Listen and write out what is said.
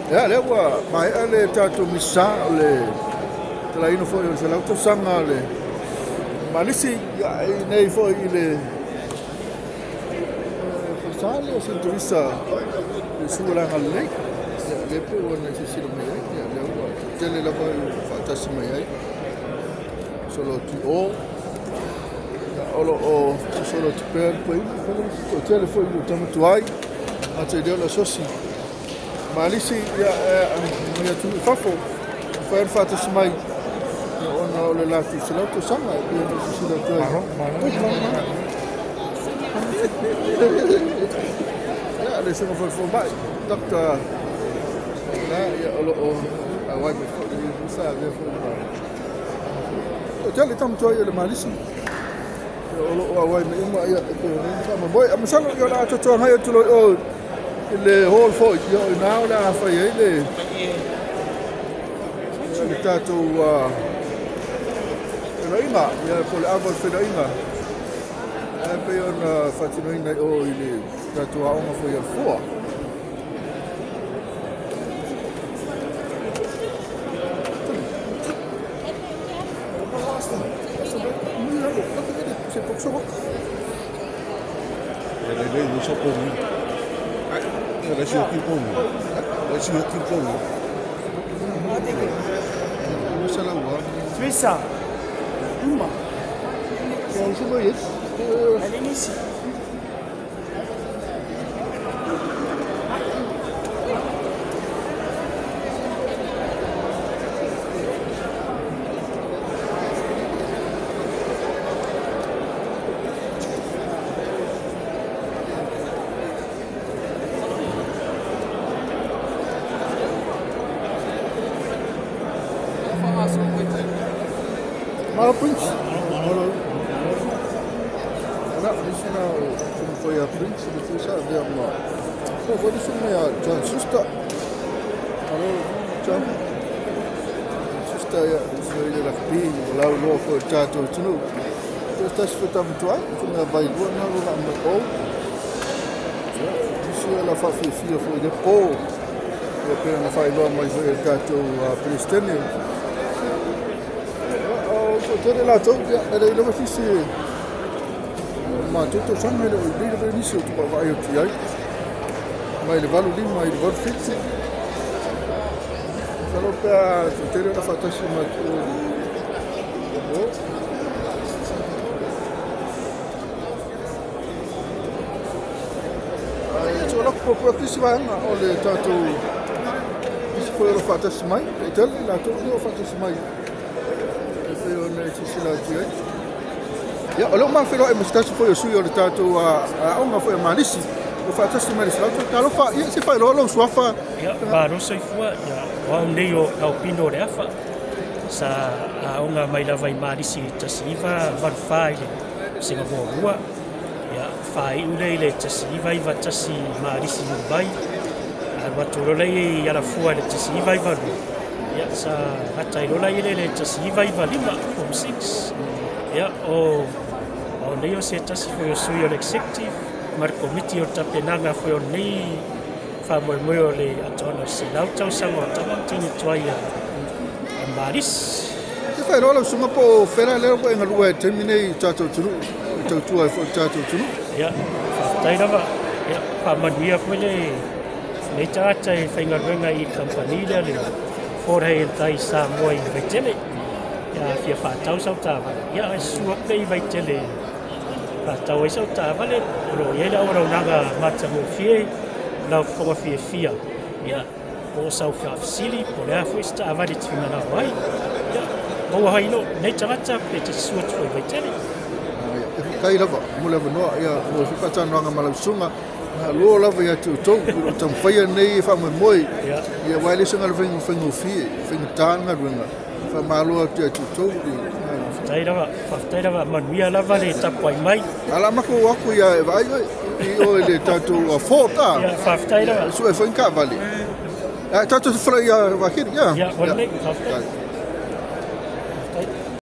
Ya le wa mai ale tatu misa le tela ino foi se lauto sanga le malisi ya nei foi le sale o sintovisa le suala ngale le pe ona se silo mai ya le wa tele la vai fatasi mai solo tu o olo o solo tu per poi o tele foi o tamu tuai a te deu la sosi malisi ya ya tu fafo foi fatasi mai ona o le latu se lauto sanga e no se silo tuai ya le se foi mai doctor na ya olo o awai me foi sa le foi o tele tamu tuai le malisi o awai me uma ia ko sama boy amsalo yo la to to mai tulo o le hall fo yo na la fa ye le tato Fenoina ya ko le avo Fenoina e pe ona fatinoina o ile tato a ona fo ia fo c'est pour ça. Elle est là, ils sont pour nous. Elle est sur qui pour nous. Elle est sur qui pour nous. Où ça là où? Tu es ça. Uma. On se voit. Elle est ici. Mara Prince. Ora, isso não foi a Prince, depois já veio uma. Pô, vou deixar minha John Susta. Alô, John. Susta ya, isso ele era pinho, lá o novo foi chato, tino. Tu estás fetando tu aí? Tu me vai do não lá no pau. Isso ela faz filho foi depois. Eu pena não faz lá mais o chato a Palestina. Tele la to ya ele lo fisi ma tutto sanno le dire benissimo tu vai ti hai ma il valo lì ma il valo fixi solo per tele la fatta ma io lo proprio si va o le tanto si può lo fatta mai e tele la to lo fatta mai ya olo ma fero e mustache foi o suyo de tato a uma foi malisi o fato se malisi lá tá fa ia se faz lo sua fa ya ba no sei fua ya o neo au pino de afa sa a unha mai lava malisi tasiva va fai se nga boa ya fai ulele tasiva i va tasi malisi vai a va toro lei ya la fua de tasiva i va ya sa hata ilola ile le tasiva i va lima from 6 ya o neo se tasi foi o suyo executive mar committee o tapenanga foi o nei fa mo le atona se lauta sango tamantini toia maris se fai lo sunga po fera le ko enga lue terminei tato tru tu ai fo tato tru ya tai lava ya fa manuia foi le tata e fainga renga i company le for hai tai sa moi vetele ya fia fa tau sa tava ya sua pei vetele fa tau sa tava le ro ye la ora naga matsa mo fie la ko fia ya o sa fa sili por a fuista avadi tfina na vai o haino nei tangata pe te suat foi vai tele kai lava mo lava no ia mo fika no nga malausunga na lo lava ia tu to tam faia nei fa mo moi ia wale singa vengo fingo tanga runga fa malo tu to Taira manuia lava le tapai mai. Ala mako aku ia vai i o le tatu a fota. Ia whaftaira. Sua foi em cavale. Tatu fra ia vakir ia. Ia, wale, whaftaira.